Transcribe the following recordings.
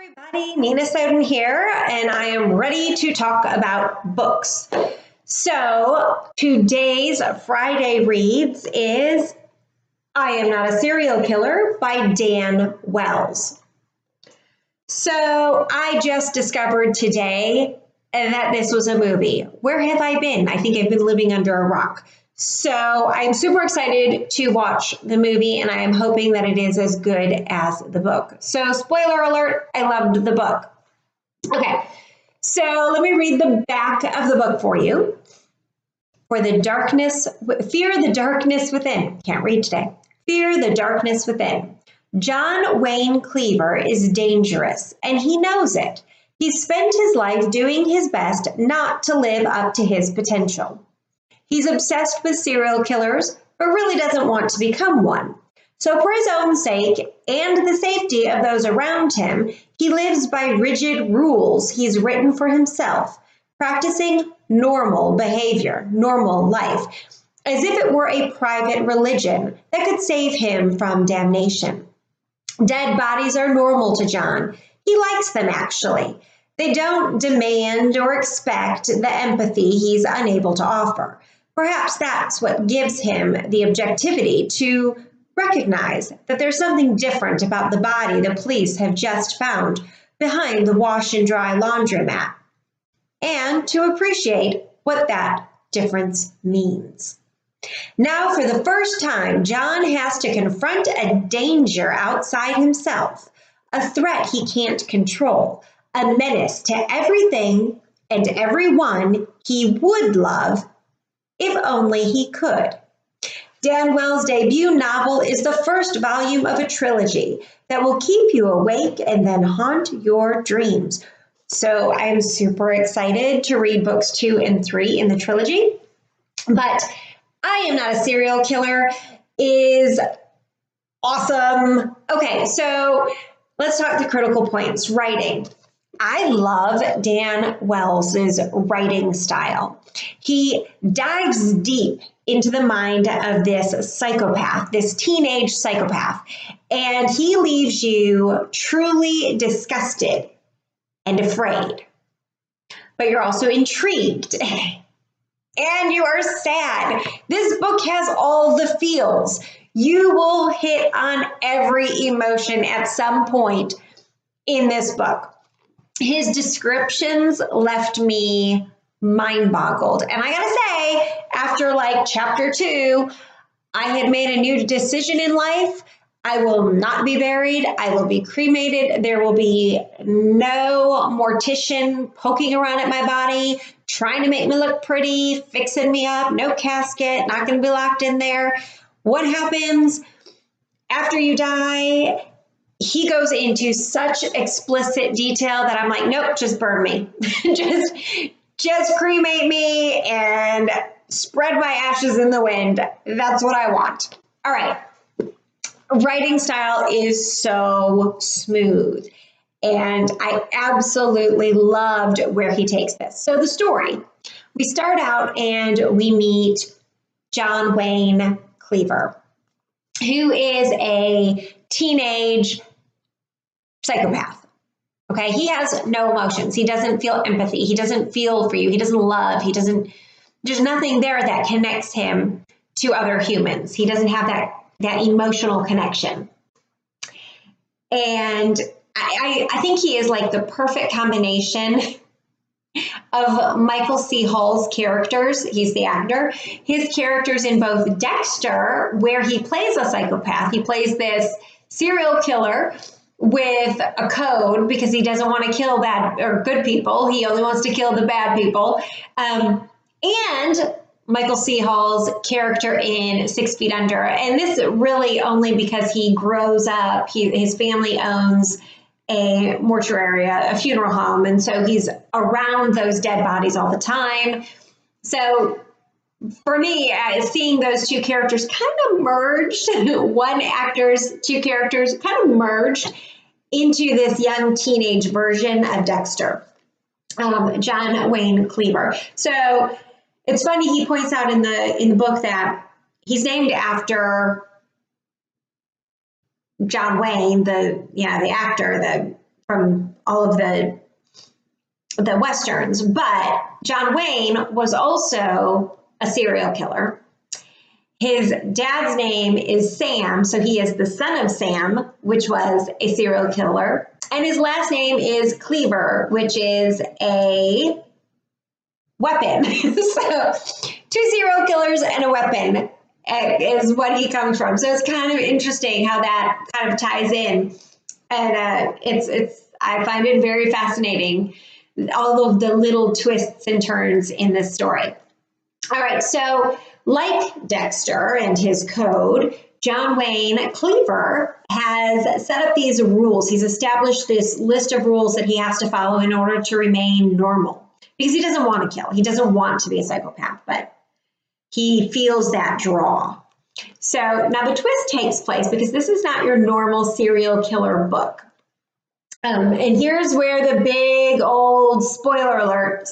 everybody, Nina Soden here, and I am ready to talk about books. So today's Friday Reads is I Am Not a Serial Killer by Dan Wells. So I just discovered today that this was a movie. Where have I been? I think I've been living under a rock. So I'm super excited to watch the movie, and I am hoping that it is as good as the book. So spoiler alert, I loved the book. Okay, so let me read the back of the book for you. Fear the darkness within. Can't read today. Fear the darkness within. John Wayne Cleaver is dangerous, and he knows it. He's spent his life doing his best not to live up to his potential. He's obsessed with serial killers, but really doesn't want to become one. So for his own sake and the safety of those around him, he lives by rigid rules he's written for himself, practicing normal behavior, normal life, as if it were a private religion that could save him from damnation. Dead bodies are normal to John. He likes them, actually. They don't demand or expect the empathy he's unable to offer. Perhaps that's what gives him the objectivity to recognize that there's something different about the body the police have just found behind the wash and dry laundromat, and to appreciate what that difference means. Now, for the first time, John has to confront a danger outside himself, a threat he can't control, a menace to everything and everyone he would love if only he could. Dan Wells' debut novel is the first volume of a trilogy that will keep you awake and then haunt your dreams. So I'm super excited to read books 2 and 3 in the trilogy. But I Am Not a Serial Killer is awesome. Okay, so let's talk the critical points. Writing. I love Dan Wells' writing style. He dives deep into the mind of this psychopath, this teenage psychopath, and he leaves you truly disgusted and afraid. But you're also intrigued and you are sad. This book has all the feels. You will hit on every emotion at some point in this book. His descriptions left me mind boggled. And I gotta say, after like chapter 2, I had made a new decision in life. I will not be buried. I will be cremated. There will be no mortician poking around at my body, trying to make me look pretty, fixing me up, no casket, not gonna be locked in there. What happens after you die? He goes into such explicit detail that I'm like, nope, just burn me. just cremate me and spread my ashes in the wind. That's what I want. All right. Writing style is so smooth, and I absolutely loved where he takes this. So the story, we start out and we meet John Wayne Cleaver, who is a teenage psychopath. Okay, he has no emotions. He doesn't feel empathy. He doesn't feel for you. He doesn't love. There's nothing there that connects him to other humans. He doesn't have that emotional connection. And I think he is like the perfect combination of Michael C. Hall's characters. He's the actor. His characters in both Dexter, where he plays a psychopath. He plays this serial killer with a code because he doesn't want to kill bad or good people. He only wants to kill the bad people. And Michael C. Hall's character in 6 Feet Under. And this really only because he grows up, his family owns a mortuary, a funeral home. And so he's around those dead bodies all the time. So for me, seeing those two characters kind of merged, one actor's two characters kind of merged into this young teenage version of Dexter, John Wayne Cleaver. So it's funny, he points out in the book that he's named after John Wayne, the actor from all of the Westerns, but John Wayne was also a serial killer. His dad's name is Sam, so he is the son of Sam, which was a serial killer. And his last name is Cleaver, which is a weapon. So 2 serial killers and a weapon is what he comes from. So it's kind of interesting how that kind of ties in. And I find it very fascinating, all of the little twists and turns in this story. All right, so like Dexter and his code, John Wayne Cleaver has set up these rules. He's established this list of rules that he has to follow in order to remain normal, because he doesn't want to kill. He doesn't want to be a psychopath, but he feels that draw. So now the twist takes place because this is not your normal serial killer book. And here's where the big old spoiler alert,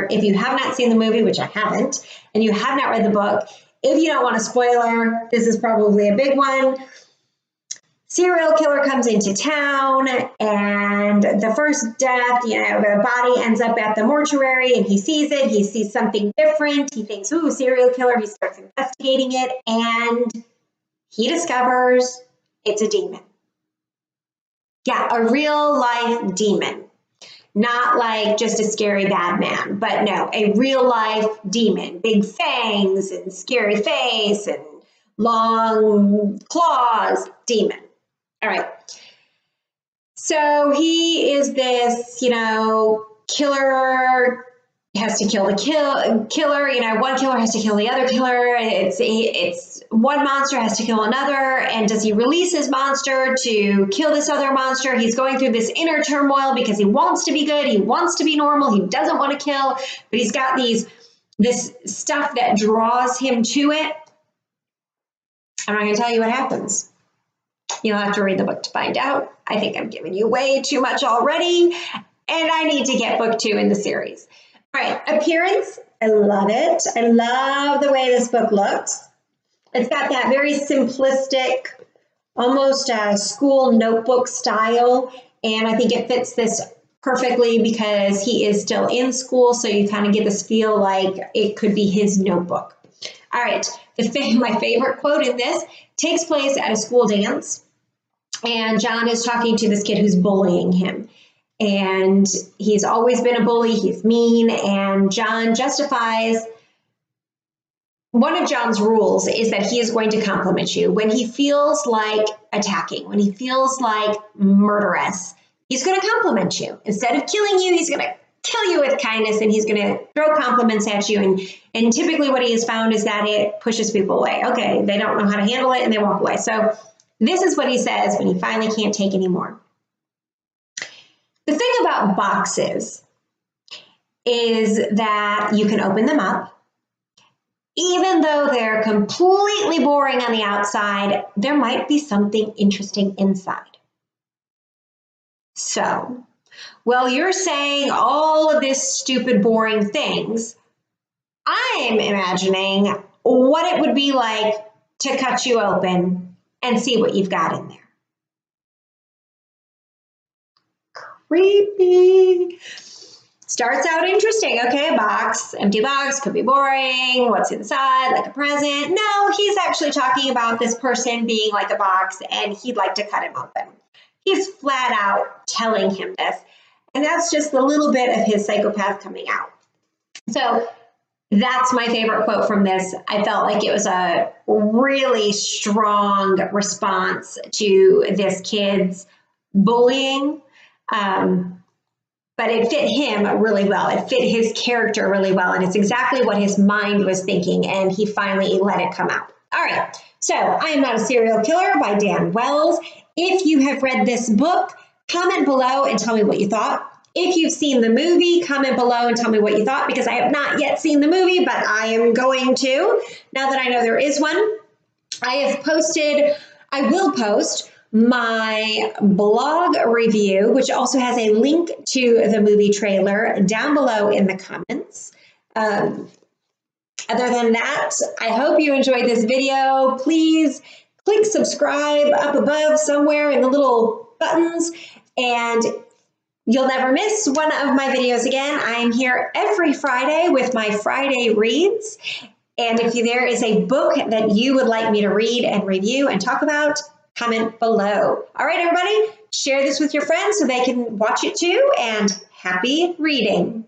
if you have not seen the movie, which I haven't, and you have not read the book, if you don't want a spoiler, this is probably a big one. Serial killer comes into town, and the first death, the body ends up at the mortuary, and he sees it. He sees something different. He thinks, ooh, serial killer. He starts investigating it, and he discovers it's a demon. Yeah, a real life demon. Not like just a scary bad man, but no, a real life demon. Big fangs and scary face and long claws demon. All right. So he is this, killer, has to kill the killer. One killer has to kill the other killer. It's one monster has to kill another. And does he release his monster to kill this other monster? He's going through this inner turmoil because he wants to be good. He wants to be normal. He doesn't want to kill, but he's got this stuff that draws him to it. I'm not going to tell you what happens. You'll have to read the book to find out. I think I'm giving you way too much already, and I need to get book 2 in the series. All right, appearance, I love it. I love the way this book looks. It's got that very simplistic, almost school notebook style, and I think it fits this perfectly because he is still in school, so you kind of get this feel like it could be his notebook. All right, my favorite quote in this takes place at a school dance, and John is talking to this kid who's bullying him. And he's always been a bully, he's mean, and John justifies, one of John's rules is that he is going to compliment you. When he feels like attacking, when he feels like murderous, he's going to compliment you. Instead of killing you, he's going to kill you with kindness, and he's going to throw compliments at you. And typically what he has found is that it pushes people away. Okay, they don't know how to handle it, and they walk away. So this is what he says when he finally can't take anymore. The thing about boxes is that you can open them up. Even though they're completely boring on the outside, there might be something interesting inside. So, well, you're saying all of this stupid, boring things. I'm imagining what it would be like to cut you open and see what you've got in there. Creepy. Starts out interesting. Okay, a box, empty box, could be boring. What's inside, like a present? No, he's actually talking about this person being like a box, and he'd like to cut him open. He's flat out telling him this. And that's just a little bit of his psychopath coming out. So that's my favorite quote from this. I felt like it was a really strong response to this kid's bullying. But it fit him really well. It fit his character really well. And it's exactly what his mind was thinking. And he finally let it come out. All right. So I Am Not a Serial Killer by Dan Wells. If you have read this book, comment below and tell me what you thought. If you've seen the movie, comment below and tell me what you thought, because I have not yet seen the movie, but I am going to, now that I know there is one. I will post my blog review, which also has a link to the movie trailer down below in the comments. Other than that, I hope you enjoyed this video. Please click subscribe up above somewhere in the little buttons. And you'll never miss one of my videos again. I'm here every Friday with my Friday reads. And if there is a book that you would like me to read and review and talk about, comment below. All right, everybody, share this with your friends so they can watch it too. And happy reading.